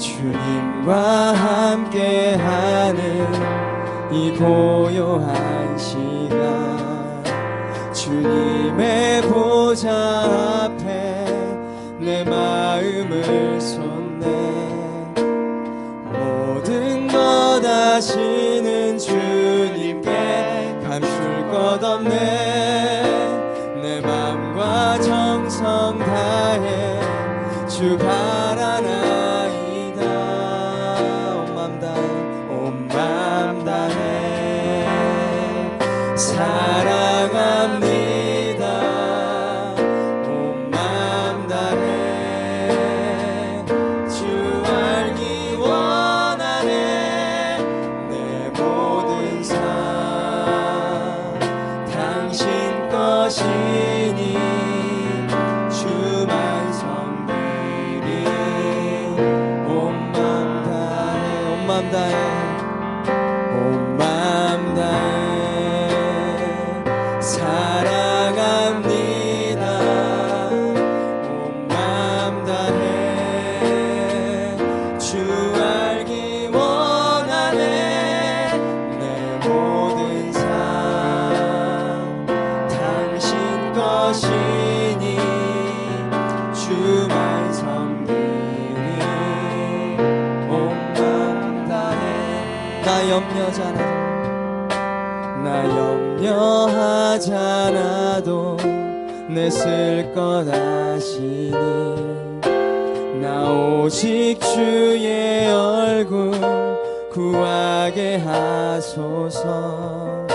주님과 함께하는 이 고요한 시간, 주님의 보좌 앞에 내 마음을 쏟네. 모든 것 아시는 주님께 감출 것 없네. 내 맘과 정성 다해 주 바라나이다. 온 맘 다해 사랑합니다. 온 맘 다해 주 알기 원하네. 내 모든 삶 당신 것이니 주만 섬기리. 온 맘 다해 온 맘 다해 온 맘 다해 사랑합니다. 온 맘 다해 주 알기 원하네. 내 모든 삶 당신 것이니 주만 섬기리. 온 맘 다해 나 염려하잖아도 나 염려하잖아도 내 쓸 것 아시니. 나 오직 주의 얼굴 구하게 하소서.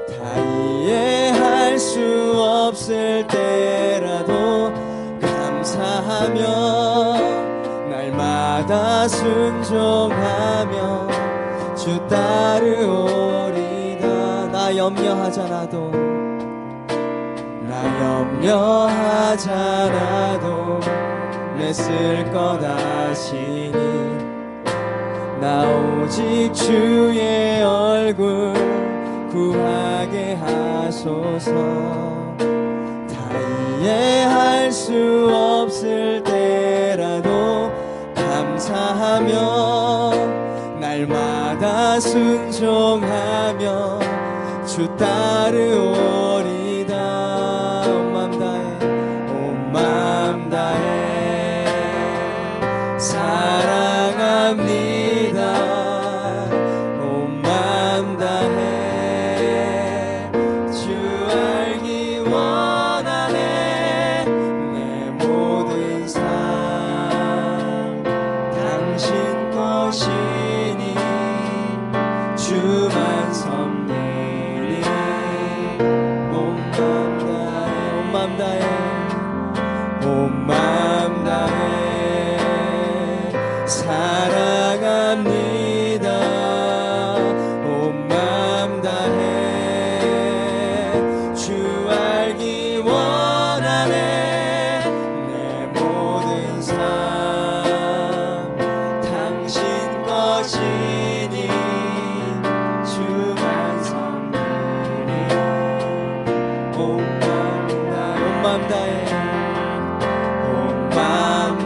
다 이해할 수 없을 때라도 감사하며 날마다 순종하며 주 따르오리다. 나 염려하잖아도 내 쓸 것 아시니. 나 오직 주의 얼굴 구하게 하소서. 다 이해할 수 없을 때라도 감사하며 날마다 순종하며 주 따르오리다. 온 맘 다해 온 맘 다해 사랑합니다. 온 맘 다해 주 알기 원하네. 내 모든 삶 당신 것이니 주만 섬기리. 온 맘 다해 온 맘 다해 사랑합니다. 온 맘 다해 주 알기 원하네. 내 모든 삶 당신 것이니 주만 섬기리. 온 맘 다해 온 맘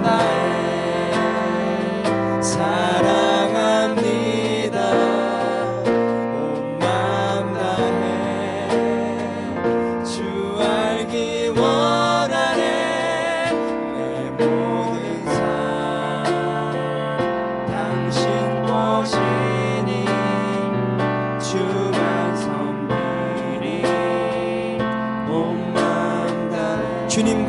다해 사랑합니다. 온 맘 다해 주 알기 원하네. 내 모든 삶 당신 것이니 주만 섬기리. 온 맘 다해 주님과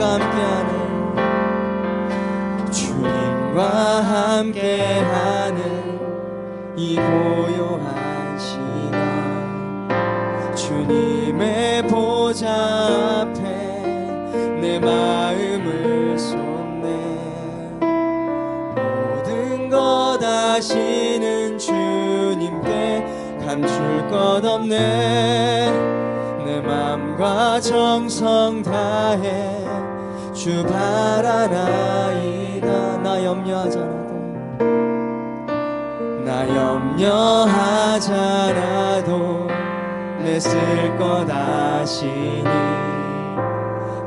함께하는 이 고요한 시간, 주님의 보좌 앞에 내 마음을 쏟네. 모든 것 아시는 주님께 감출 것 없네. 내 맘과 정성 다해 주 바라나이다. 나 염려하잖아도 내 쓸 것 아시니.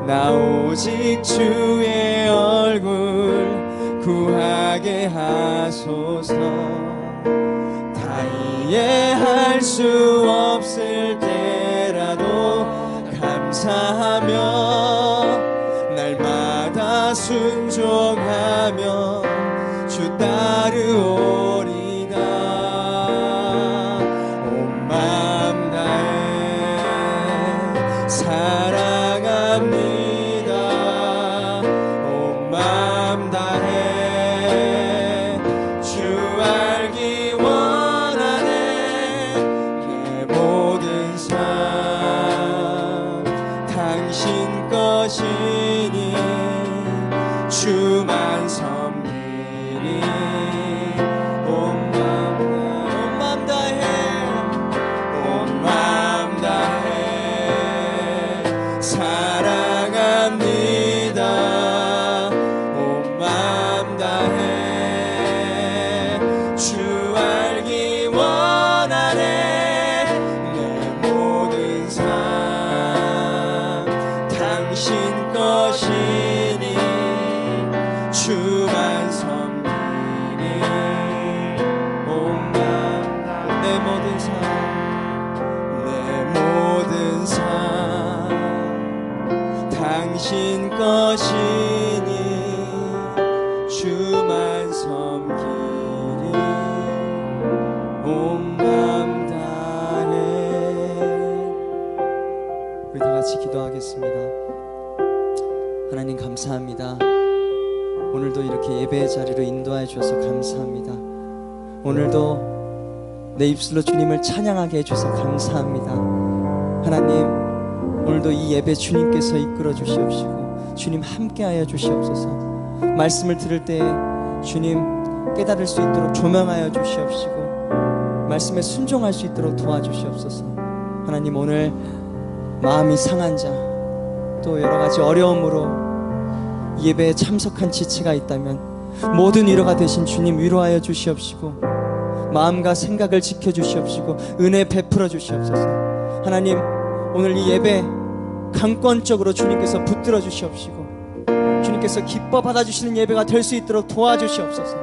나 오직 주의 얼굴 구하게 하소서. 다 이해할 수 없을 때라도 감사하며 날마다 순종하며 주 따르오리다. 온 마음 다해 사랑합니다. 온 마음 다해 주 알기 원하네. 내 모든 삶 당신 것이니 주만 섬기리. 온 마음 다해 온 마음 다해 사랑합니다. 온 마음 다해 주 알기 원하네. 내 모든 삶 당신 것이니 주만 섬기리. 온 마음 다해 내 모든 삶 당신 것이니 주만 섬기리. 온 마음 다해. 우리 다 같이 기도하겠습니다. 하나님 감사합니다. 오늘도 이렇게 예배의 자리로 인도하여 주셔서 감사합니다. 오늘도 내 입술로 주님을 찬양하게 해주셔서 감사합니다. 하나님, 오늘도 이 예배 주님께서 이끌어 주시옵시고 주님 함께하여 주시옵소서. 말씀을 들을 때 주님 깨달을 수 있도록 조명하여 주시옵시고 말씀에 순종할 수 있도록 도와주시옵소서. 하나님, 오늘 마음이 상한 자, 또 여러가지 어려움으로 예배에 참석한 지체가 있다면 모든 위로가 되신 주님 위로하여 주시옵시고 마음과 생각을 지켜주시옵시고 은혜 베풀어 주시옵소서. 하나님, 오늘 이 예배 강권적으로 주님께서 붙들어 주시옵시고 주님께서 기뻐 받아주시는 예배가 될 수 있도록 도와주시옵소서.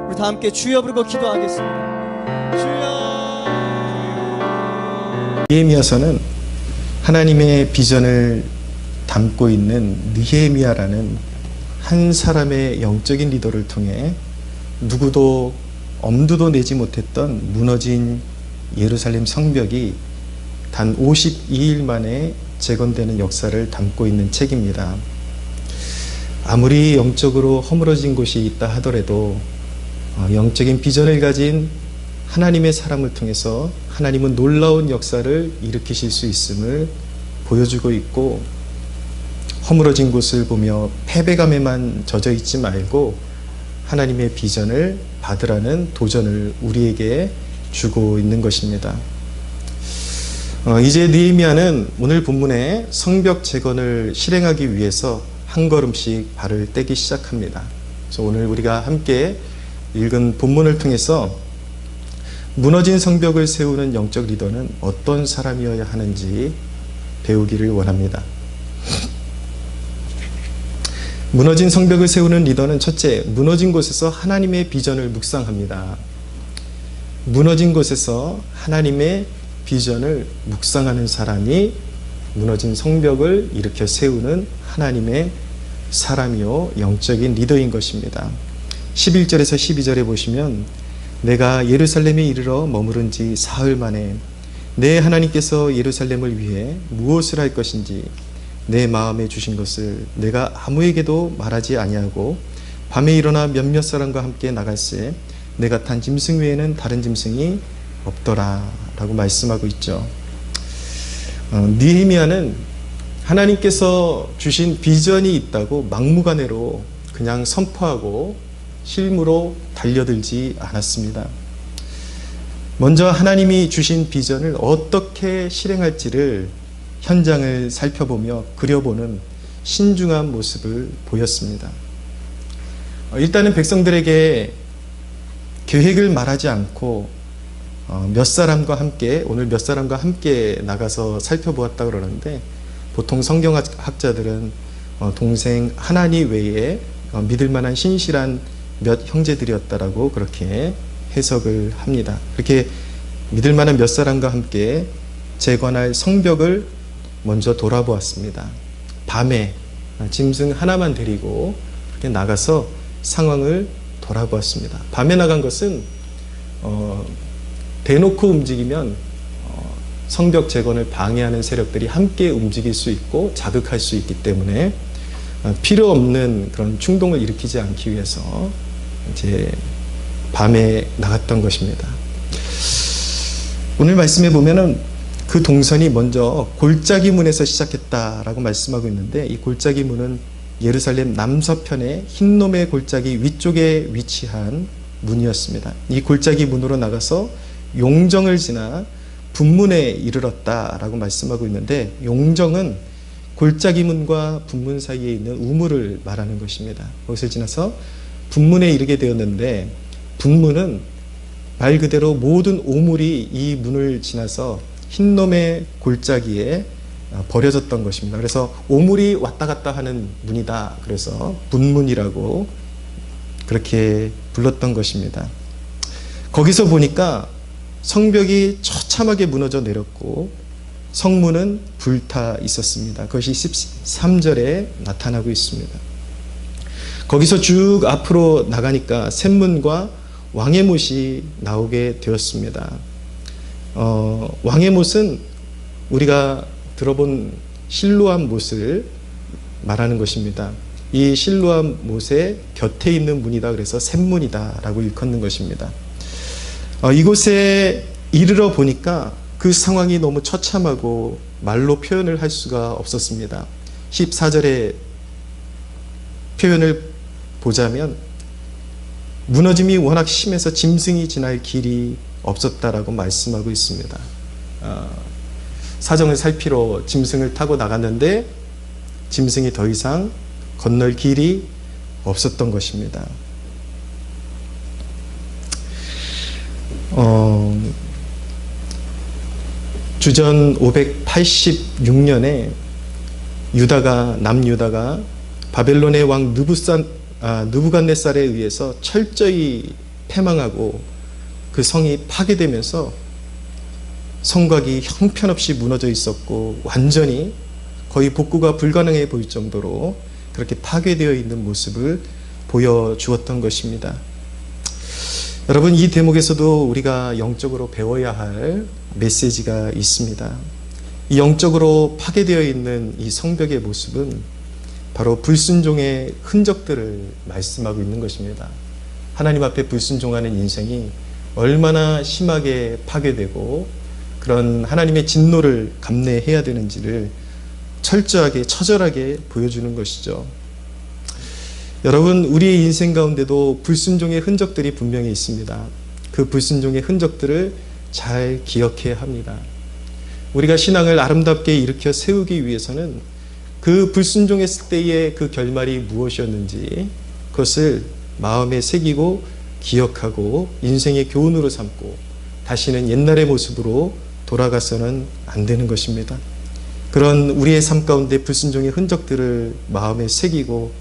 우리 다 함께 주여 부르고 기도하겠습니다. 주여. 느헤미야서는 하나님의 비전을 담고 있는 느헤미야라는 한 사람의 영적인 리더를 통해 누구도 엄두도 내지 못했던 무너진 예루살렘 성벽이 단 52일 만에 재건되는 역사를 담고 있는 책입니다. 아무리 영적으로 허물어진 곳이 있다 하더라도 영적인 비전을 가진 하나님의 사람을 통해서 하나님은 놀라운 역사를 일으키실 수 있음을 보여주고 있고, 허물어진 곳을 보며 패배감에만 젖어 있지 말고 하나님의 비전을 받으라는 도전을 우리에게 주고 있는 것입니다. 이제 느헤미야는 오늘 본문의 성벽 재건을 실행하기 위해서 한 걸음씩 발을 떼기 시작합니다. 그래서 오늘 우리가 함께 읽은 본문을 통해서 무너진 성벽을 세우는 영적 리더는 어떤 사람이어야 하는지 배우기를 원합니다. 무너진 성벽을 세우는 리더는 첫째, 무너진 곳에서 하나님의 비전을 묵상합니다. 무너진 곳에서 하나님의 비전을 묵상하는 사람이 무너진 성벽을 일으켜 세우는 하나님의 사람이요 영적인 리더인 것입니다. 11절에서 12절에 보시면 내가 예루살렘에 이르러 머무른 지 사흘 만에 내 하나님께서 예루살렘을 위해 무엇을 할 것인지 내 마음에 주신 것을 내가 아무에게도 말하지 아니하고 밤에 일어나 몇몇 사람과 함께 나갈새 내가 탄 짐승 외에는 다른 짐승이 없더라 라고 말씀하고 있죠. 느헤미야는 하나님께서 주신 비전이 있다고 막무가내로 그냥 선포하고 실무로 달려들지 않았습니다. 먼저 하나님이 주신 비전을 어떻게 실행할지를 현장을 살펴보며 그려보는 신중한 모습을 보였습니다. 일단은 백성들에게 계획을 말하지 않고 몇 사람과 함께, 오늘 몇 사람과 함께 나가서 살펴보았다 그러는데, 보통 성경학자들은 동생 하나니 외에 믿을 만한 신실한 몇 형제들이었다라고 그렇게 해석을 합니다. 그렇게 믿을 만한 몇 사람과 함께 재건할 성벽을 먼저 돌아보았습니다. 밤에 짐승 하나만 데리고 그렇게 나가서 상황을 돌아보았습니다. 밤에 나간 것은 대놓고 움직이면 성벽 재건을 방해하는 세력들이 함께 움직일 수 있고 자극할 수 있기 때문에 필요 없는 그런 충동을 일으키지 않기 위해서 이제 밤에 나갔던 것입니다. 오늘 말씀에 보면은 그 동선이 먼저 골짜기 문에서 시작했다라고 말씀하고 있는데, 이 골짜기 문은 예루살렘 남서편의 흰놈의 골짜기 위쪽에 위치한 문이었습니다. 이 골짜기 문으로 나가서 용정을 지나 분문에 이르렀다라고 말씀하고 있는데, 용정은 골짜기 문과 분문 사이에 있는 우물을 말하는 것입니다. 거기서 지나서 분문에 이르게 되었는데, 분문은 말 그대로 모든 오물이 이 문을 지나서 흰놈의 골짜기에 버려졌던 것입니다. 그래서 오물이 왔다 갔다 하는 문이다. 그래서 분문이라고 그렇게 불렀던 것입니다. 거기서 보니까 성벽이 처참하게 무너져 내렸고 성문은 불타 있었습니다. 그것이 13절에 나타나고 있습니다. 거기서 쭉 앞으로 나가니까 샘문과 왕의 못이 나오게 되었습니다. 왕의 못은 우리가 들어본 실로암 못을 말하는 것입니다. 이 실로암 못의 곁에 있는 문이다. 그래서 샘문이다 라고 일컫는 것입니다. 이곳에 이르러 보니까 그 상황이 너무 처참하고 말로 표현을 할 수가 없었습니다. 14절의 표현을 보자면 무너짐이 워낙 심해서 짐승이 지날 길이 없었다라고 말씀하고 있습니다. 사정을 살피러 짐승을 타고 나갔는데 짐승이 더 이상 건널 길이 없었던 것입니다. 주전 586년에 남유다가 바벨론의 왕 느부갓네살에 의해서 철저히 패망하고 그 성이 파괴되면서 성곽이 형편없이 무너져 있었고 완전히 거의 복구가 불가능해 보일 정도로 그렇게 파괴되어 있는 모습을 보여주었던 것입니다. 여러분, 이 대목에서도 우리가 영적으로 배워야 할 메시지가 있습니다. 이 영적으로 파괴되어 있는 이 성벽의 모습은 바로 불순종의 흔적들을 말씀하고 있는 것입니다. 하나님 앞에 불순종하는 인생이 얼마나 심하게 파괴되고 그런 하나님의 진노를 감내해야 되는지를 철저하게 처절하게 보여주는 것이죠. 여러분, 우리의 인생 가운데도 불순종의 흔적들이 분명히 있습니다. 그 불순종의 흔적들을 잘 기억해야 합니다. 우리가 신앙을 아름답게 일으켜 세우기 위해서는 그 불순종했을 때의 그 결말이 무엇이었는지 그것을 마음에 새기고 기억하고 인생의 교훈으로 삼고 다시는 옛날의 모습으로 돌아가서는 안 되는 것입니다. 그런 우리의 삶 가운데 불순종의 흔적들을 마음에 새기고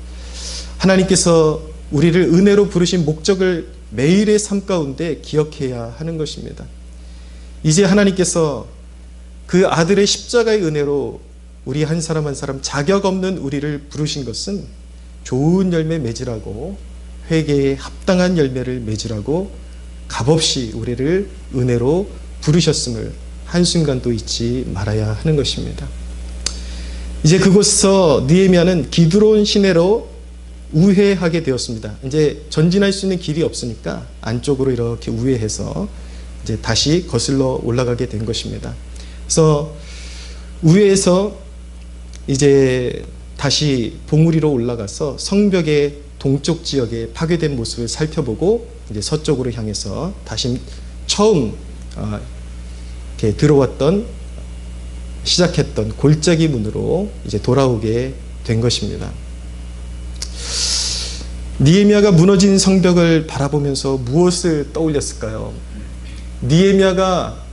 하나님께서 우리를 은혜로 부르신 목적을 매일의 삶 가운데 기억해야 하는 것입니다. 이제 하나님께서 그 아들의 십자가의 은혜로 우리 한 사람 한 사람 자격 없는 우리를 부르신 것은 좋은 열매 맺으라고, 회개에 합당한 열매를 맺으라고 값없이 우리를 은혜로 부르셨음을 한순간도 잊지 말아야 하는 것입니다. 이제 그곳에서 느헤미야는 기드론 시내로 우회하게 되었습니다. 이제 전진할 수 있는 길이 없으니까 안쪽으로 이렇게 우회해서 이제 다시 거슬러 올라가게 된 것입니다. 그래서 우회해서 이제 다시 봉우리로 올라가서 성벽의 동쪽 지역의 파괴된 모습을 살펴보고 이제 서쪽으로 향해서 다시 처음 이렇게 시작했던 골짜기 문으로 이제 돌아오게 된 것입니다. 느헤미야가 무너진 성벽을 바라보면서 무엇을 떠올렸을까요? 느헤미야가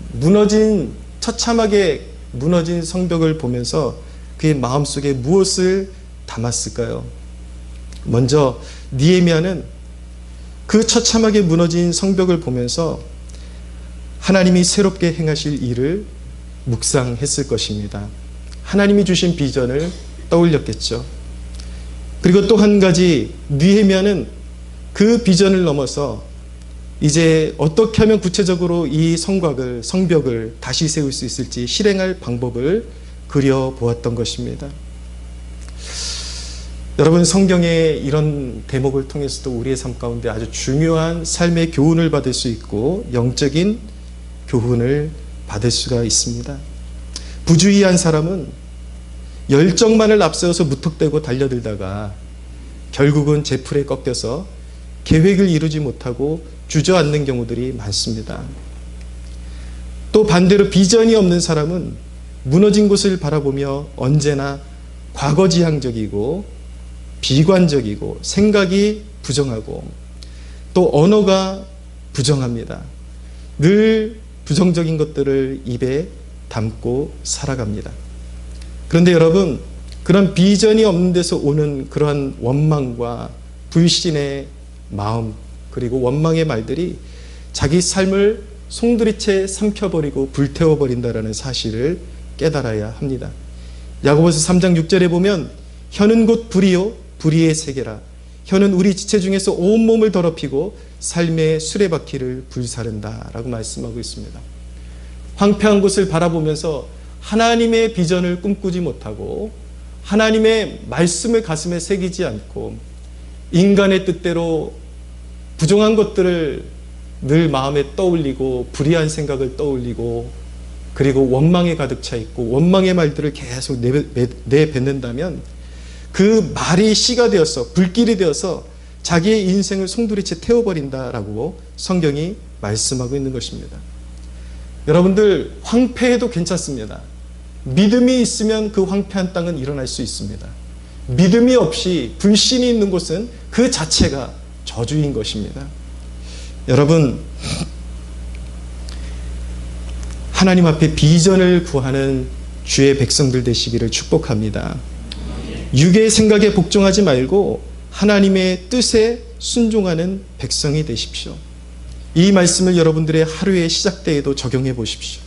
처참하게 무너진 성벽을 보면서 그의 마음속에 무엇을 담았을까요? 먼저 느헤미야는 그 처참하게 무너진 성벽을 보면서 하나님이 새롭게 행하실 일을 묵상했을 것입니다. 하나님이 주신 비전을 떠올렸겠죠. 그리고 또 한 가지, 느헤미야는 그 비전을 넘어서 이제 어떻게 하면 구체적으로 이 성벽을 다시 세울 수 있을지 실행할 방법을 그려보았던 것입니다. 여러분, 성경의 이런 대목을 통해서도 우리의 삶 가운데 아주 중요한 삶의 교훈을 받을 수 있고 영적인 교훈을 받을 수가 있습니다. 부주의한 사람은 열정만을 앞세워서 무턱대고 달려들다가 결국은 제풀에 꺾여서 계획을 이루지 못하고 주저앉는 경우들이 많습니다. 또 반대로 비전이 없는 사람은 무너진 곳을 바라보며 언제나 과거지향적이고 비관적이고 생각이 부정하고 또 언어가 부정합니다. 늘 부정적인 것들을 입에 담고 살아갑니다. 그런데 여러분, 그런 비전이 없는 데서 오는 그러한 원망과 불신의 마음 그리고 원망의 말들이 자기 삶을 송두리째 삼켜버리고 불태워버린다라는 사실을 깨달아야 합니다. 야고보서 3장 6절에 보면 혀는 곧 불이요 불의의 세계라. 혀는 우리 지체 중에서 온몸을 더럽히고 삶의 수레바퀴를 불사른다 라고 말씀하고 있습니다. 황폐한 곳을 바라보면서 하나님의 비전을 꿈꾸지 못하고 하나님의 말씀을 가슴에 새기지 않고 인간의 뜻대로 부정한 것들을 늘 마음에 떠올리고 불의한 생각을 떠올리고 그리고 원망에 가득 차 있고 원망의 말들을 계속 내뱉는다면 그 말이 씨가 되어서 불길이 되어서 자기의 인생을 송두리째 태워버린다라고 성경이 말씀하고 있는 것입니다. 여러분들, 황폐해도 괜찮습니다. 믿음이 있으면 그 황폐한 땅은 일어날 수 있습니다. 믿음이 없이 불신이 있는 곳은 그 자체가 저주인 것입니다. 여러분, 하나님 앞에 비전을 구하는 주의 백성들 되시기를 축복합니다. 육의 생각에 복종하지 말고 하나님의 뜻에 순종하는 백성이 되십시오. 이 말씀을 여러분들의 하루의 시작대에도 적용해 보십시오.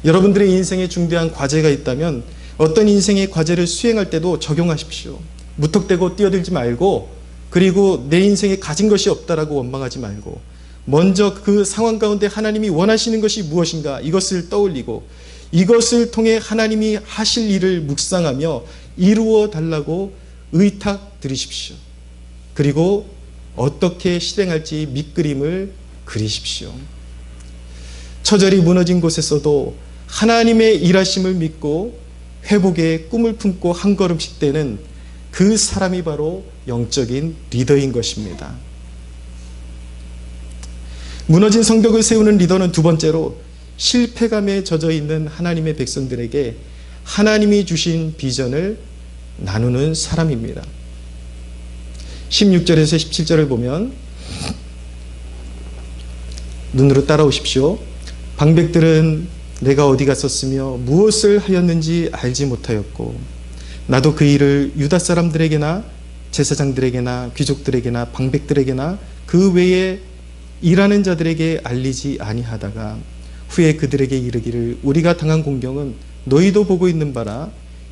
여러분들의 인생에 중대한 과제가 있다면 어떤 인생의 과제를 수행할 때도 적용하십시오. 무턱대고 뛰어들지 말고 그리고 내 인생에 가진 것이 없다라고 원망하지 말고 먼저 그 상황 가운데 하나님이 원하시는 것이 무엇인가 이것을 떠올리고 이것을 통해 하나님이 하실 일을 묵상하며 이루어 달라고 의탁 드리십시오. 그리고 어떻게 실행할지 밑그림을 그리십시오. 처절히 무너진 곳에서도 하나님의 일하심을 믿고 회복의 꿈을 품고 한 걸음씩 떼는 그 사람이 바로 영적인 리더인 것입니다. 무너진 성벽을 세우는 리더는 두 번째로 실패감에 젖어 있는 하나님의 백성들에게 하나님이 주신 비전을 나누는 사람입니다. 16절에서 17절을 보면 눈으로 따라오십시오. 방백들은 내가 어디 갔었으며 무엇을 하였는지 알지 못하였고 나도 그 일을 유다 사람들에게나 제사장들에게나 귀족들에게나 방백들에게나 그 외에 일하는 자들에게 알리지 아니하다가 후에 그들에게 이르기를 우리가 당한 공경은 너희도 보고 있는 바라.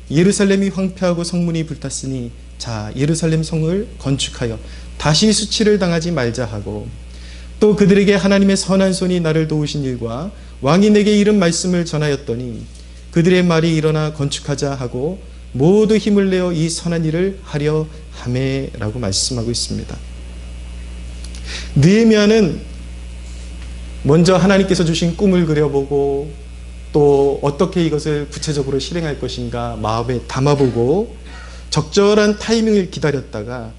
예루살렘이 황폐하고 성문이 불탔으니 자 예루살렘 성을 건축하여 다시 수치를 당하지 말자 하고 또 그들에게 하나님의 선한 손이 나를 도우신 일과 왕이 내게 이른 말씀을 전하였더니 그들의 말이 일어나 건축하자 하고 모두 힘을 내어 이 선한 일을 하려 하매라고 말씀하고 있습니다. 느헤미야는 먼저 하나님께서 주신 꿈을 그려보고 또 어떻게 이것을 구체적으로 실행할 것인가 마음에 담아보고 적절한 타이밍을 기다렸다가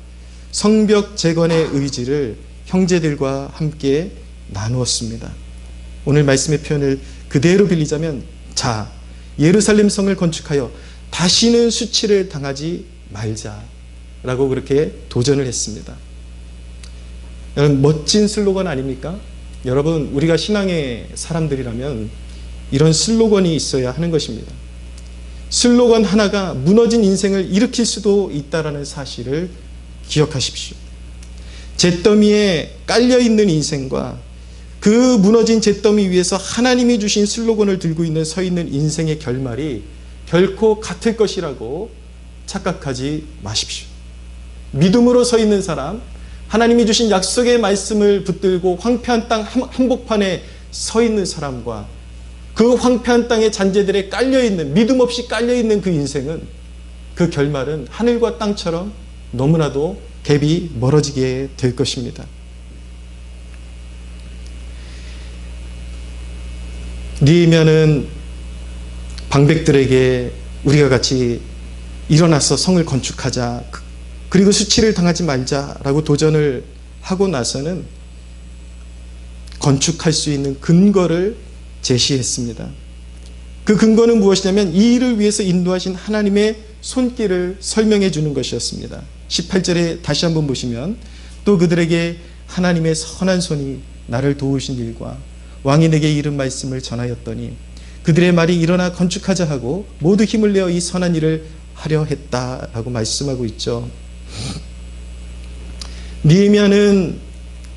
성벽 재건의 의지를 형제들과 함께 나누었습니다. 오늘 말씀의 표현을 그대로 빌리자면 자 예루살렘 성을 건축하여 다시는 수치를 당하지 말자라고 그렇게 도전을 했습니다. 여러분 멋진 슬로건 아닙니까? 여러분 우리가 신앙의 사람들이라면 이런 슬로건이 있어야 하는 것입니다. 슬로건 하나가 무너진 인생을 일으킬 수도 있다는 사실을 기억하십시오. 잿더미에 깔려있는 인생과 그 무너진 잿더미 위에서 하나님이 주신 슬로건을 들고 서 있는 인생의 결말이 결코 같을 것이라고 착각하지 마십시오. 믿음으로 서 있는 사람, 하나님이 주신 약속의 말씀을 붙들고 황폐한 땅 한복판에 서 있는 사람과 그 황폐한 땅의 잔재들에 깔려있는, 믿음 없이 깔려있는 그 인생은, 그 결말은 하늘과 땅처럼 너무나도 갭이 멀어지게 될 것입니다. 느헤미야는 방백들에게 우리가 같이 일어나서 성을 건축하자, 그리고 수치를 당하지 말자라고 도전을 하고 나서는 건축할 수 있는 근거를 제시했습니다. 그 근거는 무엇이냐면 이 일을 위해서 인도하신 하나님의 손길을 설명해 주는 것이었습니다. 18절에 다시 한번 보시면, 또 그들에게 하나님의 선한 손이 나를 도우신 일과 왕이 내게 이른 말씀을 전하였더니 그들의 말이 일어나 건축하자 하고 모두 힘을 내어 이 선한 일을 하려 했다라고 말씀하고 있죠. 느헤미야는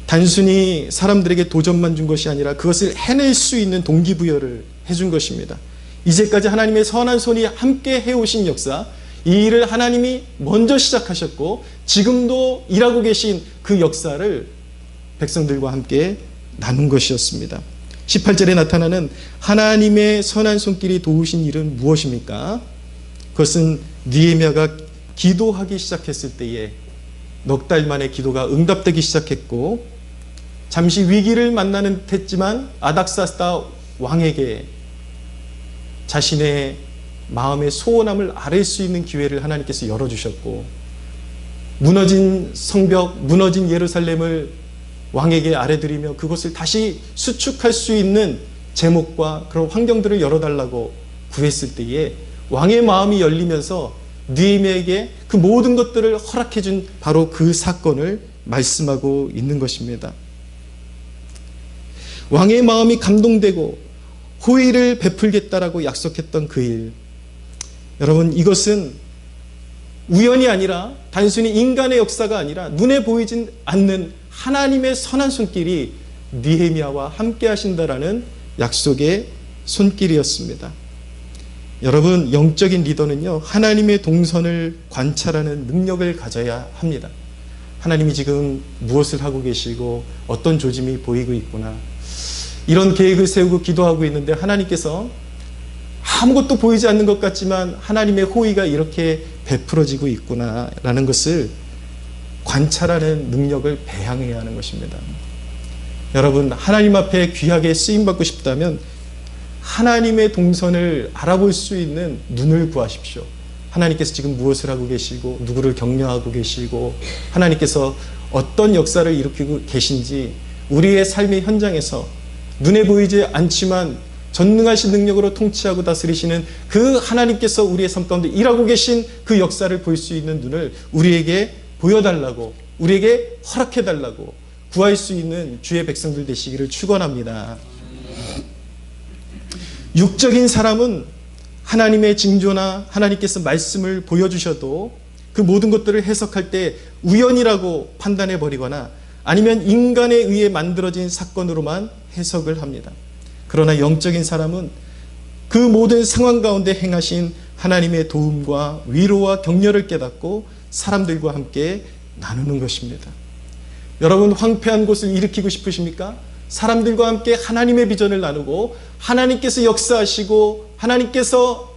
단순히 사람들에게 도전만 준 것이 아니라 그것을 해낼 수 있는 동기부여를 해준 것입니다. 이제까지 하나님의 선한 손이 함께 해오신 역사, 이 일을 하나님이 먼저 시작하셨고 지금도 일하고 계신 그 역사를 백성들과 함께 나눈 것이었습니다. 18절에 나타나는 하나님의 선한 손길이 도우신 일은 무엇입니까? 그것은 느헤미야가 기도하기 시작했을 때에 넉 달 만에 기도가 응답되기 시작했고, 잠시 위기를 만나는 듯 했지만 아닥사스다 왕에게 자신의 마음의 소원함을 아뢰 수 있는 기회를 하나님께서 열어주셨고, 무너진 성벽, 무너진 예루살렘을 왕에게 아뢰드리며 그것을 다시 수축할 수 있는 제목과 그런 환경들을 열어달라고 구했을 때에 왕의 마음이 열리면서 느헤미야에게 그 모든 것들을 허락해준 바로 그 사건을 말씀하고 있는 것입니다. 왕의 마음이 감동되고 호의를 베풀겠다라고 약속했던 그 일, 여러분, 이것은 우연이 아니라 단순히 인간의 역사가 아니라 눈에 보이진 않는 하나님의 선한 손길이 느헤미야와 함께 하신다라는 약속의 손길이었습니다. 여러분, 영적인 리더는요, 하나님의 동선을 관찰하는 능력을 가져야 합니다. 하나님이 지금 무엇을 하고 계시고 어떤 조짐이 보이고 있구나, 이런 계획을 세우고 기도하고 있는데 하나님께서 아무것도 보이지 않는 것 같지만 하나님의 호의가 이렇게 베풀어지고 있구나라는 것을 관찰하는 능력을 배양해야 하는 것입니다. 여러분, 하나님 앞에 귀하게 쓰임받고 싶다면 하나님의 동선을 알아볼 수 있는 눈을 구하십시오. 하나님께서 지금 무엇을 하고 계시고 누구를 격려하고 계시고 하나님께서 어떤 역사를 일으키고 계신지 우리의 삶의 현장에서 눈에 보이지 않지만 전능하신 능력으로 통치하고 다스리시는 그 하나님께서 우리의 삶 가운데 일하고 계신 그 역사를 볼 수 있는 눈을 우리에게 보여달라고, 우리에게 허락해달라고 구할 수 있는 주의 백성들 되시기를 축원합니다. 육적인 사람은 하나님의 징조나 하나님께서 말씀을 보여주셔도 그 모든 것들을 해석할 때 우연이라고 판단해버리거나 아니면 인간에 의해 만들어진 사건으로만 해석을 합니다. 그러나 영적인 사람은 그 모든 상황 가운데 행하신 하나님의 도움과 위로와 격려를 깨닫고 사람들과 함께 나누는 것입니다. 여러분, 황폐한 곳을 일으키고 싶으십니까? 사람들과 함께 하나님의 비전을 나누고 하나님께서 역사하시고 하나님께서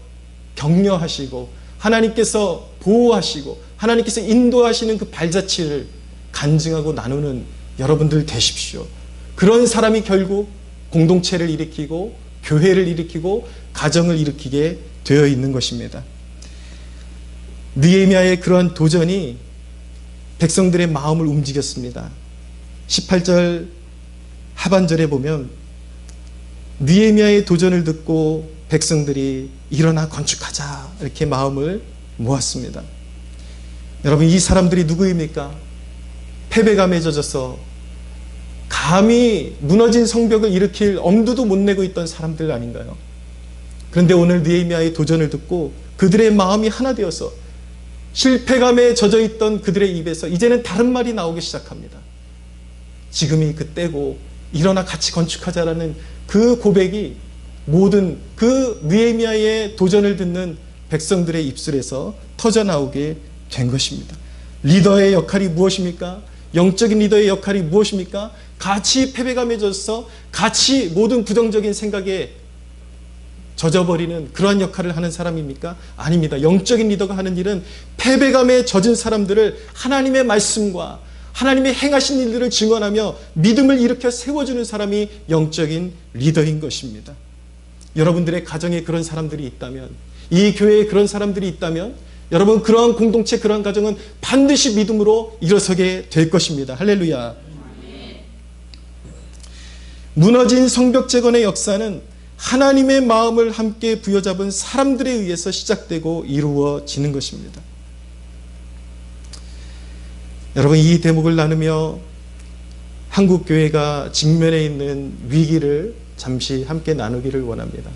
격려하시고 하나님께서 보호하시고 하나님께서 인도하시는 그 발자취를 간증하고 나누는 여러분들 되십시오. 그런 사람이 결국 공동체를 일으키고 교회를 일으키고 가정을 일으키게 되어 있는 것입니다. 느헤미야의 그러한 도전이 백성들의 마음을 움직였습니다. 18절 하반절에 보면 느헤미야의 도전을 듣고 백성들이 일어나 건축하자 이렇게 마음을 모았습니다. 여러분, 이 사람들이 누구입니까? 패배감에 젖어서 감히 무너진 성벽을 일으킬 엄두도 못 내고 있던 사람들 아닌가요? 그런데 오늘 느헤미야의 도전을 듣고 그들의 마음이 하나 되어서 실패감에 젖어 있던 그들의 입에서 이제는 다른 말이 나오기 시작합니다. 지금이 그때고 일어나 같이 건축하자라는 그 고백이 모든 그 느헤미야의 도전을 듣는 백성들의 입술에서 터져나오게 된 것입니다. 리더의 역할이 무엇입니까? 영적인 리더의 역할이 무엇입니까? 같이 패배감에 젖어서 같이 모든 부정적인 생각에 젖어버리는 그러한 역할을 하는 사람입니까? 아닙니다. 영적인 리더가 하는 일은 패배감에 젖은 사람들을 하나님의 말씀과 하나님의 행하신 일들을 증언하며 믿음을 일으켜 세워주는 사람이 영적인 리더인 것입니다. 여러분들의 가정에 그런 사람들이 있다면, 이 교회에 그런 사람들이 있다면 여러분 그러한 공동체, 그러한 가정은 반드시 믿음으로 일어서게 될 것입니다. 할렐루야. 무너진 성벽 재건의 역사는 하나님의 마음을 함께 부여잡은 사람들에 의해서 시작되고 이루어지는 것입니다. 여러분, 이 대목을 나누며 한국교회가 직면해 있는 위기를 잠시 함께 나누기를 원합니다.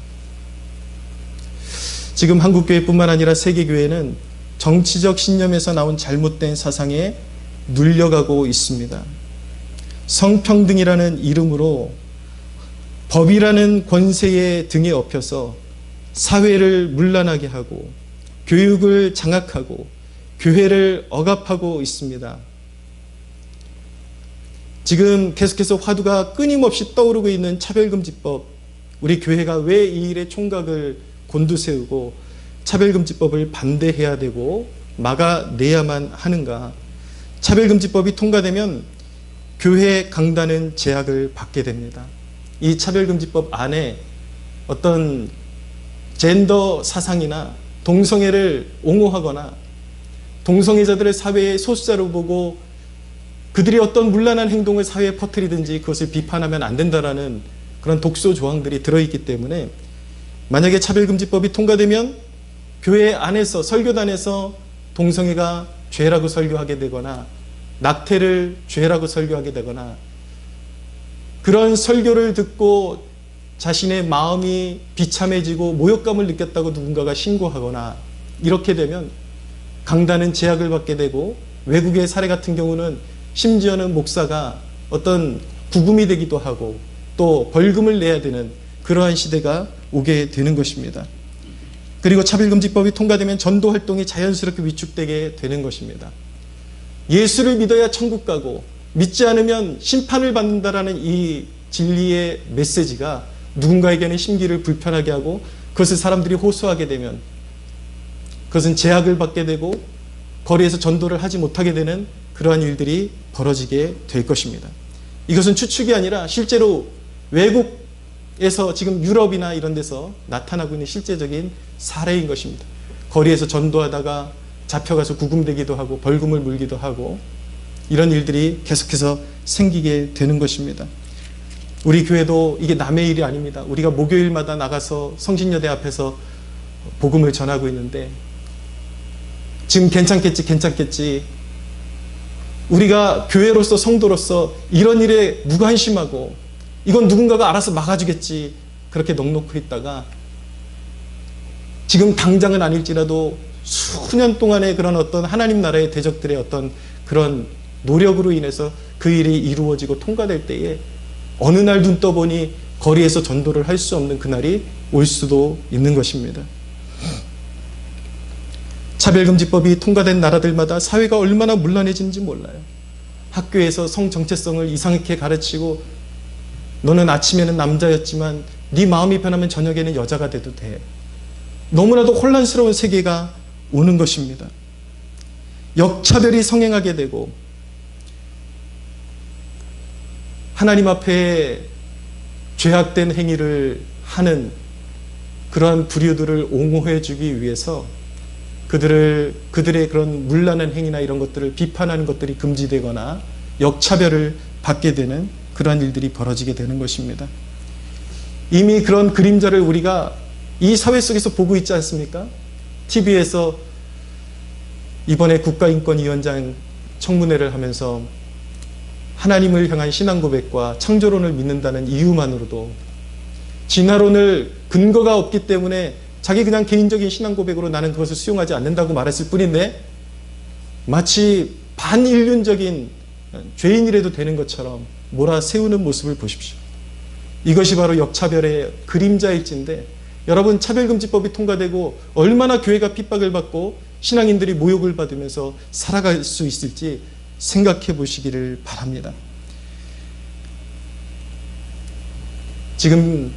지금 한국교회뿐만 아니라 세계교회는 정치적 신념에서 나온 잘못된 사상에 눌려가고 있습니다. 성평등이라는 이름으로 법이라는 권세의 등에 업혀서 사회를 문란하게 하고 교육을 장악하고 교회를 억압하고 있습니다. 지금 계속해서 화두가 끊임없이 떠오르고 있는 차별금지법, 우리 교회가 왜 이 일의 총각을 곤두세우고 차별금지법을 반대해야 되고 막아내야만 하는가? 차별금지법이 통과되면 교회 강단은 제약을 받게 됩니다. 이 차별금지법 안에 어떤 젠더 사상이나 동성애를 옹호하거나 동성애자들을 사회의 소수자로 보고 그들이 어떤 문란한 행동을 사회에 퍼뜨리든지 그것을 비판하면 안 된다라는 그런 독소 조항들이 들어있기 때문에 만약에 차별금지법이 통과되면 교회 안에서, 설교단에서 동성애가 죄라고 설교하게 되거나 낙태를 죄라고 설교하게 되거나 그런 설교를 듣고 자신의 마음이 비참해지고 모욕감을 느꼈다고 누군가가 신고하거나 이렇게 되면 강단은 제약을 받게 되고 외국의 사례 같은 경우는 심지어는 목사가 어떤 구금이 되기도 하고 또 벌금을 내야 되는 그러한 시대가 오게 되는 것입니다. 그리고 차별금지법이 통과되면 전도활동이 자연스럽게 위축되게 되는 것입니다. 예수를 믿어야 천국 가고 믿지 않으면 심판을 받는다라는 이 진리의 메시지가 누군가에게는 심기를 불편하게 하고 그것을 사람들이 호소하게 되면 그것은 제약을 받게 되고 거리에서 전도를 하지 못하게 되는 그러한 일들이 벌어지게 될 것입니다. 이것은 추측이 아니라 실제로 외국에서 지금 유럽이나 이런 데서 나타나고 있는 실제적인 사례인 것입니다. 거리에서 전도하다가 잡혀가서 구금되기도 하고 벌금을 물기도 하고 이런 일들이 계속해서 생기게 되는 것입니다. 우리 교회도 이게 남의 일이 아닙니다. 우리가 목요일마다 나가서 성신여대 앞에서 복음을 전하고 있는데 지금 괜찮겠지. 우리가 교회로서 성도로서 이런 일에 무관심하고 이건 누군가가 알아서 막아주겠지 그렇게 넋놓고 있다가 지금 당장은 아닐지라도 수년 동안의 그런 어떤 하나님 나라의 대적들의 어떤 그런 노력으로 인해서 그 일이 이루어지고 통과될 때에 어느 날 눈 떠보니 거리에서 전도를 할 수 없는 그날이 올 수도 있는 것입니다. 차별금지법이 통과된 나라들마다 사회가 얼마나 문란해진지 몰라요. 학교에서 성 정체성을 이상하게 가르치고 너는 아침에는 남자였지만 네 마음이 변하면 저녁에는 여자가 돼도 돼. 너무나도 혼란스러운 세계가 오는 것입니다. 역차별이 성행하게 되고 하나님 앞에 죄악된 행위를 하는 그러한 부류들을 옹호해 주기 위해서 그들의 그런 문란한 행위나 이런 것들을 비판하는 것들이 금지되거나 역차별을 받게 되는 그러한 일들이 벌어지게 되는 것입니다. 이미 그런 그림자를 우리가 이 사회 속에서 보고 있지 않습니까? TV에서 이번에 국가인권위원장 청문회를 하면서 하나님을 향한 신앙 고백과 창조론을 믿는다는 이유만으로도 진화론을 근거가 없기 때문에 자기 그냥 개인적인 신앙 고백으로 나는 그것을 수용하지 않는다고 말했을 뿐인데 마치 반인륜적인 죄인이라도 되는 것처럼 몰아세우는 모습을 보십시오. 이것이 바로 역차별의 그림자일진데, 여러분, 차별금지법이 통과되고 얼마나 교회가 핍박을 받고 신앙인들이 모욕을 받으면서 살아갈 수 있을지 생각해 보시기를 바랍니다. 지금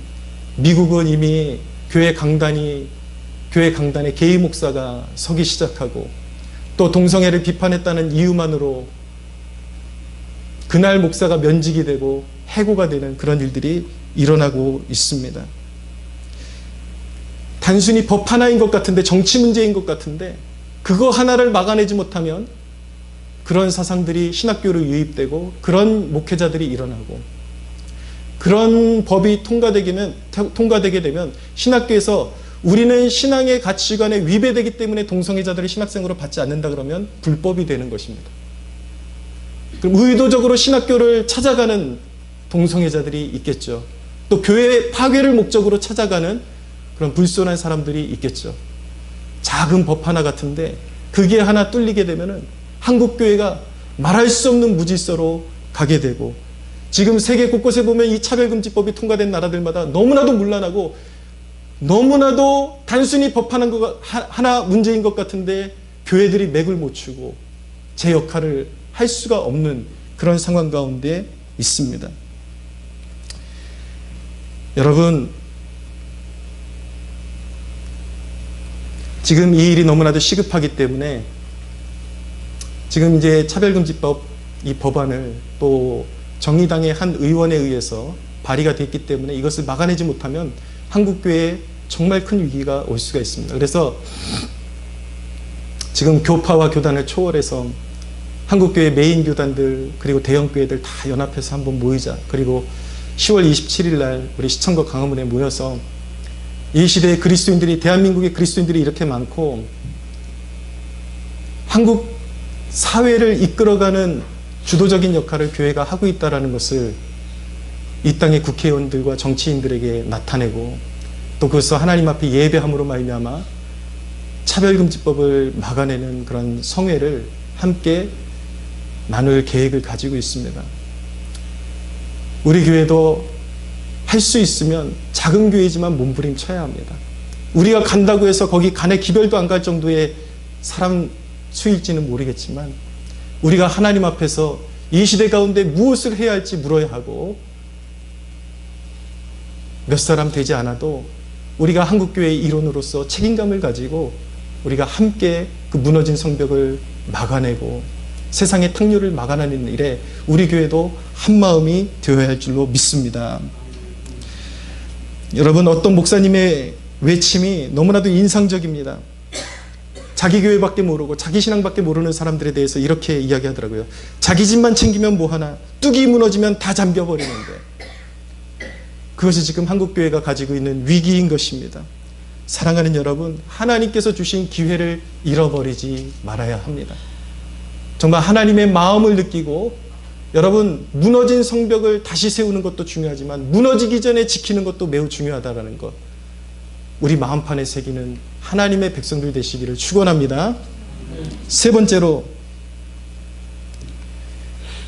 미국은 이미 교회 강단에 게이 목사가 서기 시작하고, 또 동성애를 비판했다는 이유만으로 그날 목사가 면직이 되고 해고가 되는 그런 일들이 일어나고 있습니다. 단순히 법 하나인 것 같은데, 정치 문제인 것 같은데, 그거 하나를 막아내지 못하면 그런 사상들이 신학교로 유입되고 그런 목회자들이 일어나고, 그런 법이 통과되게 되면 신학교에서 우리는 신앙의 가치관에 위배되기 때문에 동성애자들을 신학생으로 받지 않는다 그러면 불법이 되는 것입니다. 그럼 의도적으로 신학교를 찾아가는 동성애자들이 있겠죠. 또 교회 파괴를 목적으로 찾아가는 그런 불순한 사람들이 있겠죠. 작은 법 하나 같은데 그게 하나 뚫리게 되면은 한국 교회가 말할 수 없는 무질서로 가게 되고, 지금 세계 곳곳에 보면 이 차별금지법이 통과된 나라들마다 너무나도 문란하고 너무나도 단순히 법 하나 문제인 것 같은데 교회들이 맥을 못 추고 제 역할을 할 수가 없는 그런 상황 가운데 있습니다. 여러분, 지금 이 일이 너무나도 시급하기 때문에 지금 이제 차별금지법 이 법안을 또 정의당의 한 의원에 의해서 발의가 됐기 때문에 이것을 막아내지 못하면 한국교회에 정말 큰 위기가 올 수가 있습니다. 그래서 지금 교파와 교단을 초월해서 한국교회 메인 교단들 그리고 대형교회들 다 연합해서 한번 모이자. 그리고 10월 27일 날 우리 시청과 강화문에 모여서 이 시대의 그리스도인들이, 대한민국의 그리스도인들이 이렇게 많고 한국 사회를 이끌어가는 주도적인 역할을 교회가 하고 있다는 것을 이 땅의 국회의원들과 정치인들에게 나타내고, 또 그것을 하나님 앞에 예배함으로 말미암아 차별금지법을 막아내는 그런 성회를 함께 나눌 계획을 가지고 있습니다. 우리 교회도 할 수 있으면 작은 교회지만 몸부림쳐야 합니다. 우리가 간다고 해서 거기 간에 기별도 안 갈 정도의 사람 수일지는 모르겠지만 우리가 하나님 앞에서 이 시대 가운데 무엇을 해야 할지 물어야 하고, 몇 사람 되지 않아도 우리가 한국교회의 일원으로서 책임감을 가지고 우리가 함께 그 무너진 성벽을 막아내고 세상의 탕류를 막아내는 일에 우리 교회도 한마음이 되어야 할 줄로 믿습니다. 여러분, 어떤 목사님의 외침이 너무나도 인상적입니다. 자기 교회밖에 모르고 자기 신앙밖에 모르는 사람들에 대해서 이렇게 이야기하더라고요. 자기 집만 챙기면 뭐하나, 뚝이 무너지면 다 잠겨버리는데. 그것이 지금 한국교회가 가지고 있는 위기인 것입니다. 사랑하는 여러분, 하나님께서 주신 기회를 잃어버리지 말아야 합니다. 정말 하나님의 마음을 느끼고, 여러분, 무너진 성벽을 다시 세우는 것도 중요하지만 무너지기 전에 지키는 것도 매우 중요하다는 것, 우리 마음판에 새기는 하나님의 백성들 되시기를 축원합니다. 세 번째로,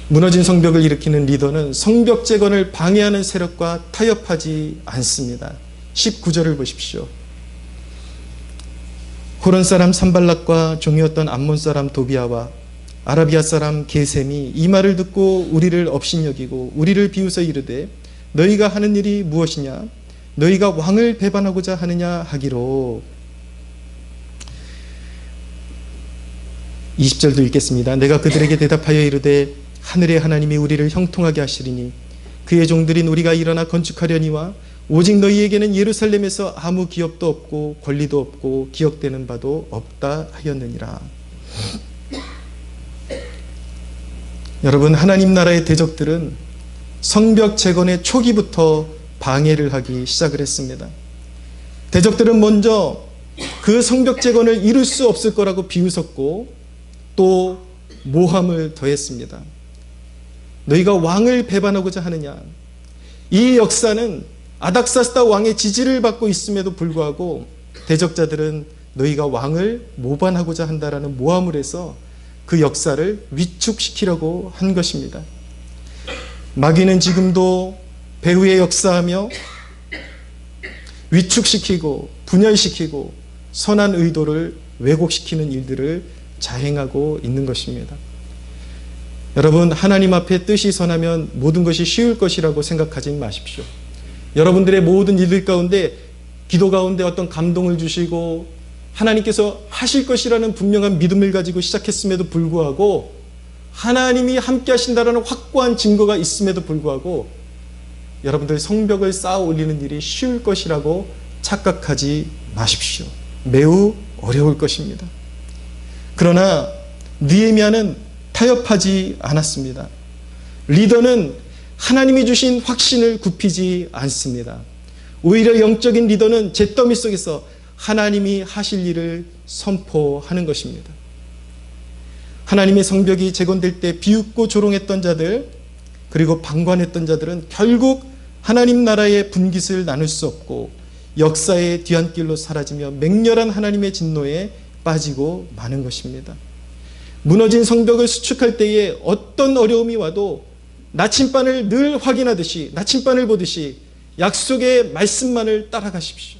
무너진 성벽을 일으키는 리더는 성벽 재건을 방해하는 세력과 타협하지 않습니다. 19절을 보십시오. 호론 사람 산발락과 종이었던 암몬 사람 도비아와 아라비아 사람 게셈이 이 말을 듣고 우리를 업신여기고 우리를 비웃어 이르되 너희가 하는 일이 무엇이냐? 너희가 왕을 배반하고자 하느냐 하기로. 20절도 읽겠습니다. 내가 그들에게 대답하여 이르되 하늘의 하나님이 우리를 형통하게 하시리니 그의 종들인 우리가 일어나 건축하려니와 오직 너희에게는 예루살렘에서 아무 기업도 없고 권리도 없고 기억되는 바도 없다 하였느니라. 여러분, 하나님 나라의 대적들은 성벽 재건의 초기부터 방해를 하기 시작을 했습니다. 대적들은 먼저 그 성벽 재건을 이룰 수 없을 거라고 비웃었고 또 모함을 더했습니다. 너희가 왕을 배반하고자 하느냐? 이 역사는 아닥사스다 왕의 지지를 받고 있음에도 불구하고 대적자들은 너희가 왕을 모반하고자 한다라는 모함을 해서 그 역사를 위축시키려고 한 것입니다. 마귀는 지금도 배후에 역사하며 위축시키고 분열시키고 선한 의도를 왜곡시키는 일들을 자행하고 있는 것입니다. 여러분, 하나님 앞에 뜻이 선하면 모든 것이 쉬울 것이라고 생각하지 마십시오. 여러분들의 모든 일들 가운데, 기도 가운데 어떤 감동을 주시고 하나님께서 하실 것이라는 분명한 믿음을 가지고 시작했음에도 불구하고, 하나님이 함께 하신다라는 확고한 증거가 있음에도 불구하고 여러분들 성벽을 쌓아 올리는 일이 쉬울 것이라고 착각하지 마십시오. 매우 어려울 것입니다. 그러나 느헤미야는 타협하지 않았습니다. 리더는 하나님이 주신 확신을 굽히지 않습니다. 오히려 영적인 리더는 잿더미 속에서 하나님이 하실 일을 선포하는 것입니다. 하나님의 성벽이 재건될 때 비웃고 조롱했던 자들, 그리고 방관했던 자들은 결국 하나님 나라의 분깃을 나눌 수 없고 역사의 뒤안길로 사라지며 맹렬한 하나님의 진노에 빠지고 마는 것입니다. 무너진 성벽을 수축할 때에 어떤 어려움이 와도 나침반을 늘 확인하듯이, 나침반을 보듯이 약속의 말씀만을 따라가십시오.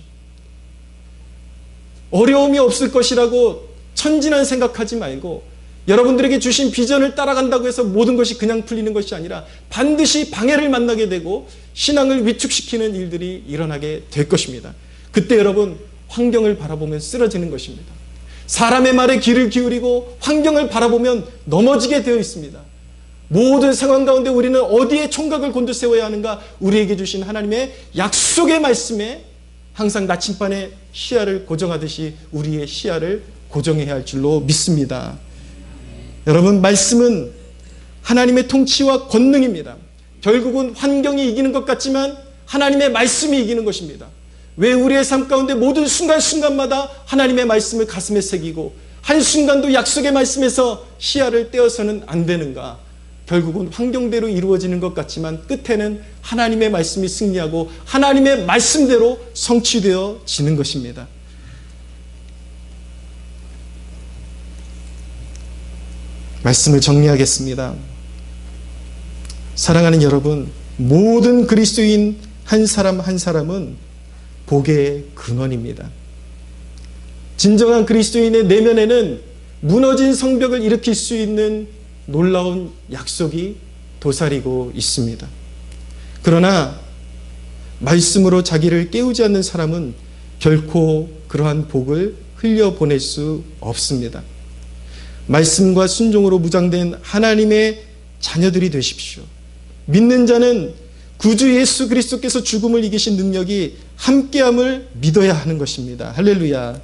어려움이 없을 것이라고 천진한 생각하지 말고, 여러분들에게 주신 비전을 따라간다고 해서 모든 것이 그냥 풀리는 것이 아니라 반드시 방해를 만나게 되고 신앙을 위축시키는 일들이 일어나게 될 것입니다. 그때 여러분, 환경을 바라보면 쓰러지는 것입니다. 사람의 말에 귀를 기울이고 환경을 바라보면 넘어지게 되어 있습니다. 모든 상황 가운데 우리는 어디에 총각을 곤두세워야 하는가? 우리에게 주신 하나님의 약속의 말씀에 항상 나침반의 시야를 고정하듯이 우리의 시야를 고정해야 할 줄로 믿습니다. 여러분, 말씀은 하나님의 통치와 권능입니다. 결국은 환경이 이기는 것 같지만 하나님의 말씀이 이기는 것입니다. 왜 우리의 삶 가운데 모든 순간순간마다 하나님의 말씀을 가슴에 새기고 한순간도 약속의 말씀에서 시야를 떼어서는 안 되는가? 결국은 환경대로 이루어지는 것 같지만 끝에는 하나님의 말씀이 승리하고 하나님의 말씀대로 성취되어지는 것입니다. 말씀을 정리하겠습니다. 사랑하는 여러분, 모든 그리스도인 한 사람 한 사람은 복의 근원입니다. 진정한 그리스도인의 내면에는 무너진 성벽을 일으킬 수 있는 놀라운 약속이 도사리고 있습니다. 그러나 말씀으로 자기를 깨우지 않는 사람은 결코 그러한 복을 흘려보낼 수 없습니다. 말씀과 순종으로 무장된 하나님의 자녀들이 되십시오. 믿는 자는 구주 예수 그리스도께서 죽음을 이기신 능력이 함께함을 믿어야 하는 것입니다. 할렐루야.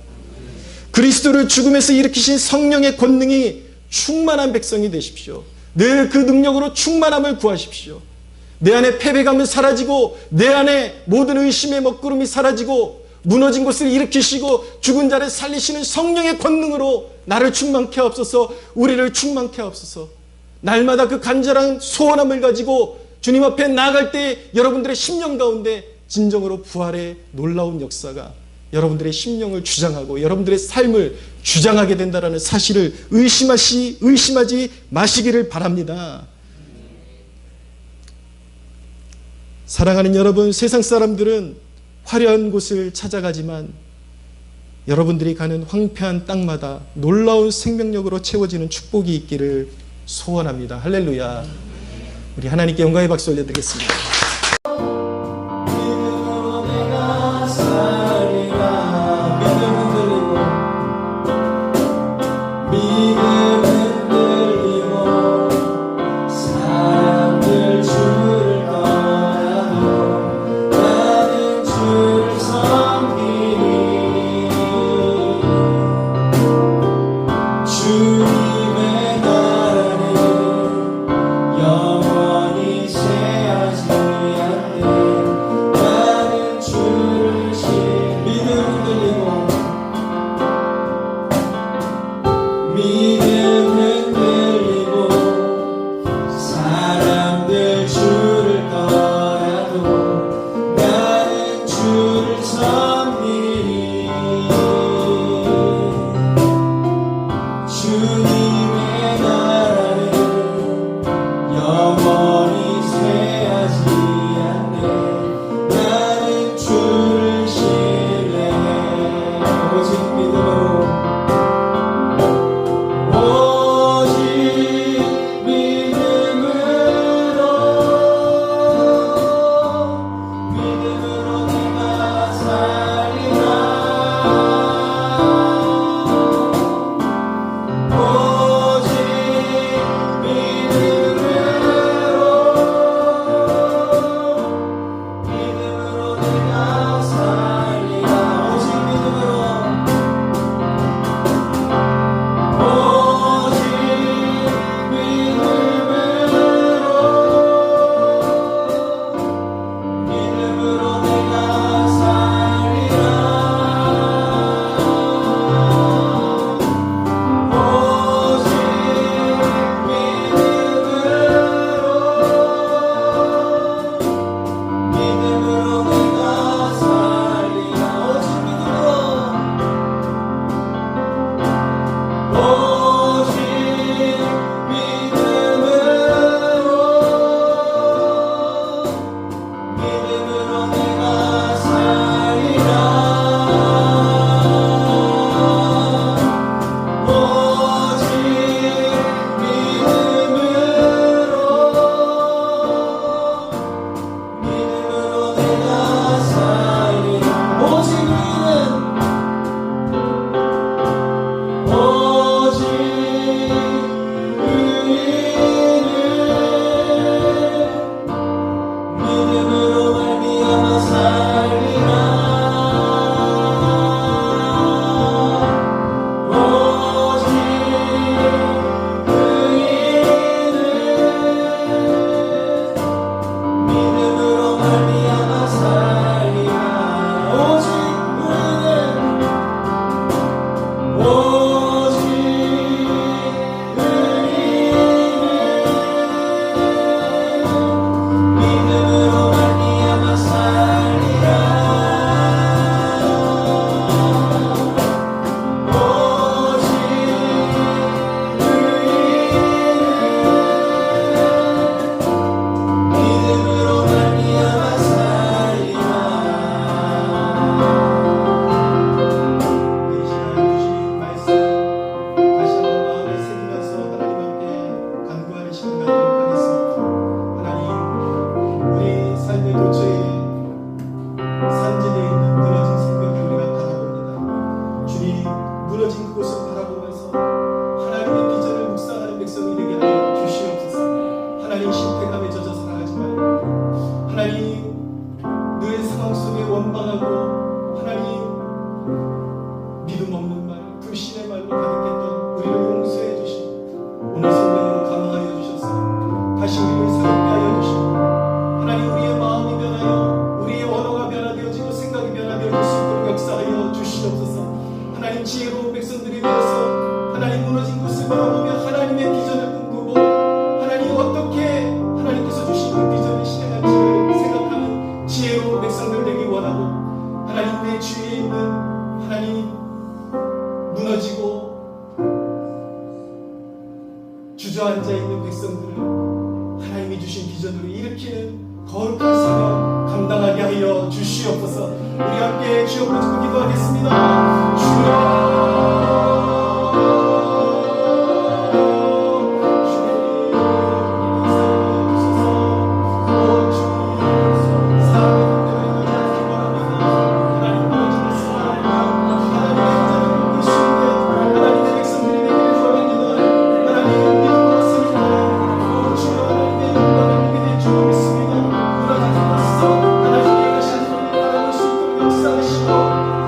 그리스도를 죽음에서 일으키신 성령의 권능이 충만한 백성이 되십시오. 늘 그 능력으로 충만함을 구하십시오. 내 안에 패배감은 사라지고 내 안에 모든 의심의 먹구름이 사라지고 무너진 곳을 일으키시고 죽은 자를 살리시는 성령의 권능으로 나를 충만케 하옵소서. 우리를 충만케 하옵소서. 날마다 그 간절한 소원함을 가지고 주님 앞에 나아갈 때 여러분들의 심령 가운데 진정으로 부활의 놀라운 역사가 여러분들의 심령을 주장하고 여러분들의 삶을 주장하게 된다는 사실을 의심하지 마시기를 바랍니다. 사랑하는 여러분, 세상 사람들은 화려한 곳을 찾아가지만 여러분들이 가는 황폐한 땅마다 놀라운 생명력으로 채워지는 축복이 있기를 소원합니다. 할렐루야. 우리 하나님께 영광의 박수 올려드리겠습니다. 주님의 나라는 영원히 세하시 함께 주여 부르짖고 기도하겠습니다. 주여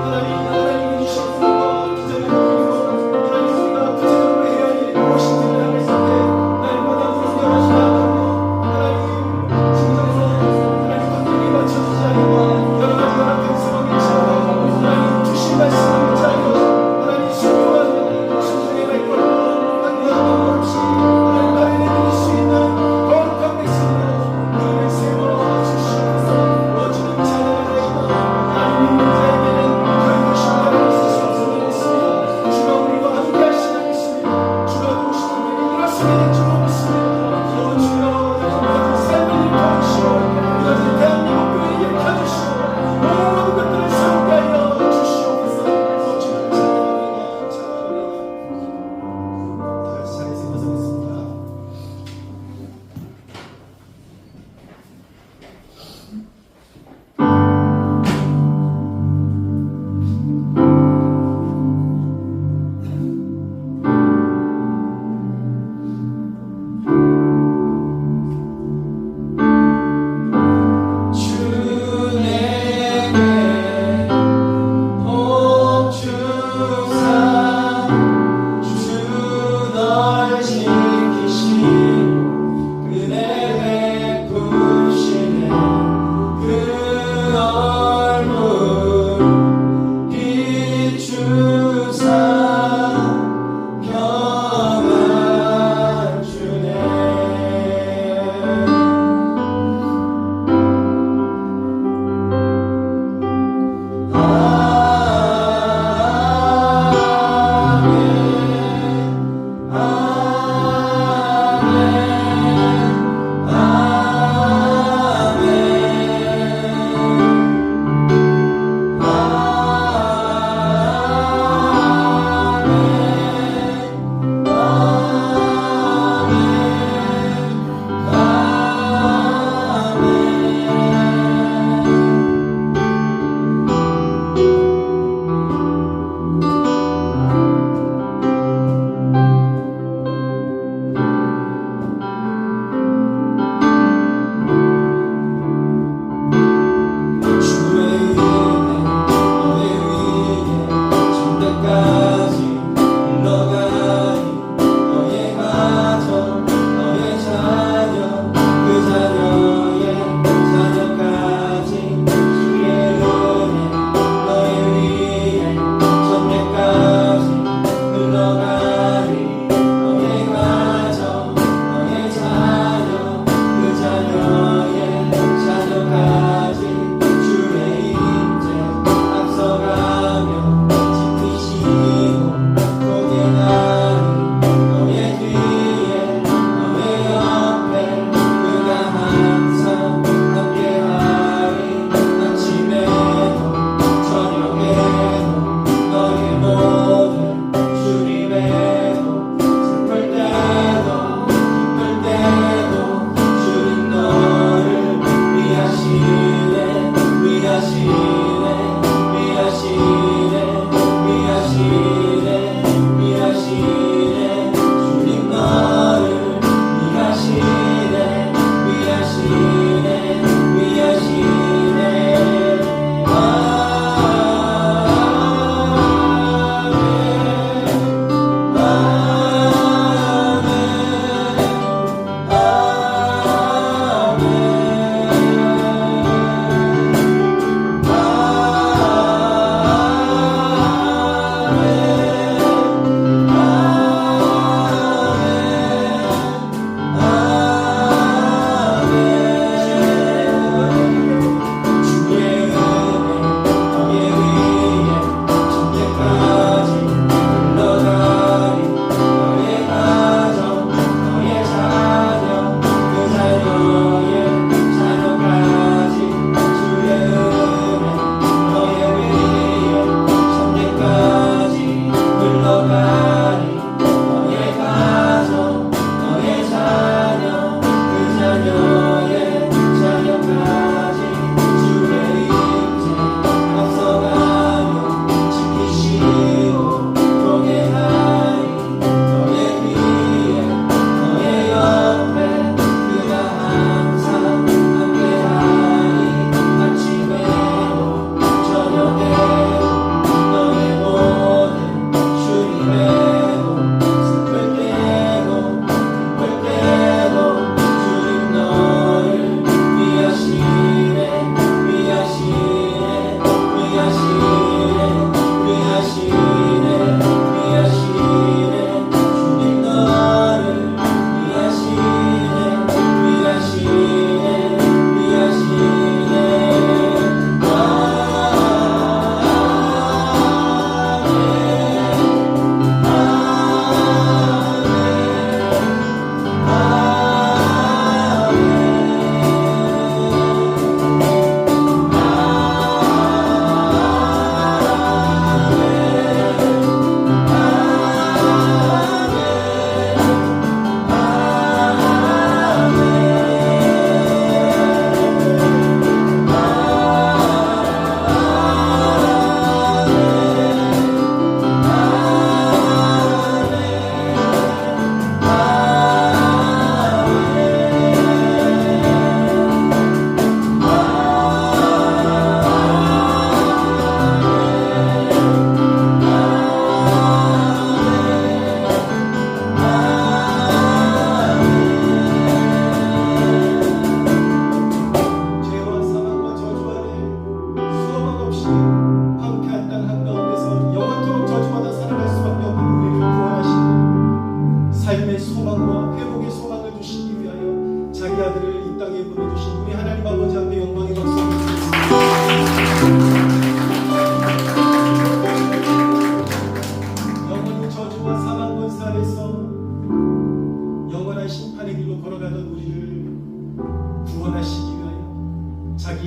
하나님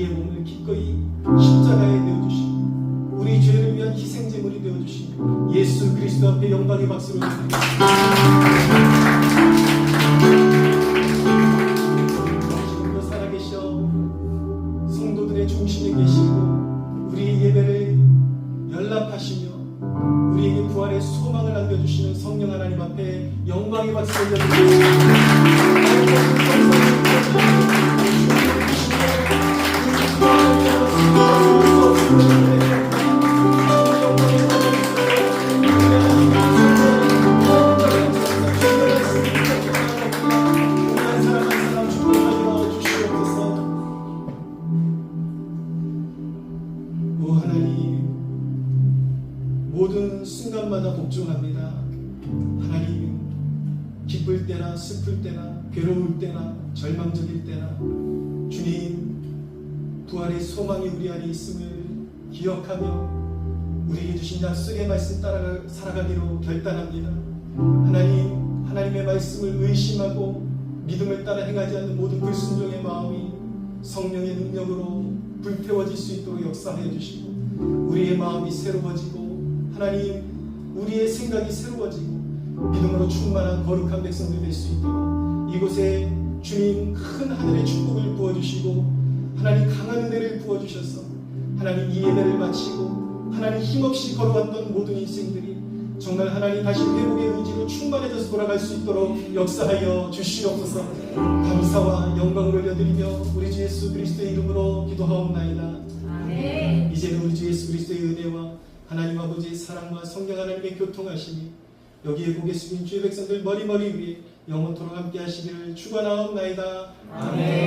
우리의 몸을 기꺼이 십자가에 내어주시고 우리 죄를 위한 희생제물이 되어주신 예수 그리스도 앞에 영광의 박수를 드리겠습니다. 지금도 살아계셔 성도들의 중심에 계시고 우리 예배를 연락하시며 우리에게 부활의 소망을 안겨주시는 성령 하나님 앞에 영광의 박수를 모든 순간마다 복종합니다. 하나님, 기쁠 때나 슬플 때나 괴로울 때나 절망적일 때나 주님 부활의 소망이 우리 안에 있음을 기억하며 우리에게 주신 약속의 말씀 따라 살아가기로 결단합니다. 하나님, 하나님의 말씀을 의심하고 믿음을 따라 행하지 않는 모든 불순종의 마음이 성령의 능력으로 불태워질 수 있도록 역사하여 주시고 우리의 마음이 새로워지고 하나님 우리의 생각이 새로워지고 믿음으로 충만한 거룩한 백성들이 될 수 있도록 이곳에 주님 큰 하늘의 축복을 부어주시고 하나님 강한 은혜를 부어주셔서 하나님 이 예배를 마치고 하나님 힘없이 걸어왔던 모든 인생들이 정말 하나님 다시 회복의 의지로 충만해져서 돌아갈 수 있도록 역사하여 주시옵소서. 감사와 영광을 올려드리며 우리 주 예수 그리스도의 이름으로 기도하옵나이다. 아멘. 이제는 우리 주 예수 그리스도의 은혜와 하나님 아버지의 사랑과 성령 하나님의 교통하심이 여기에 고개 숙인 주의 백성들 머리머리 위에 영원토록 함께 하시기를 축원하옵나이다. 아멘.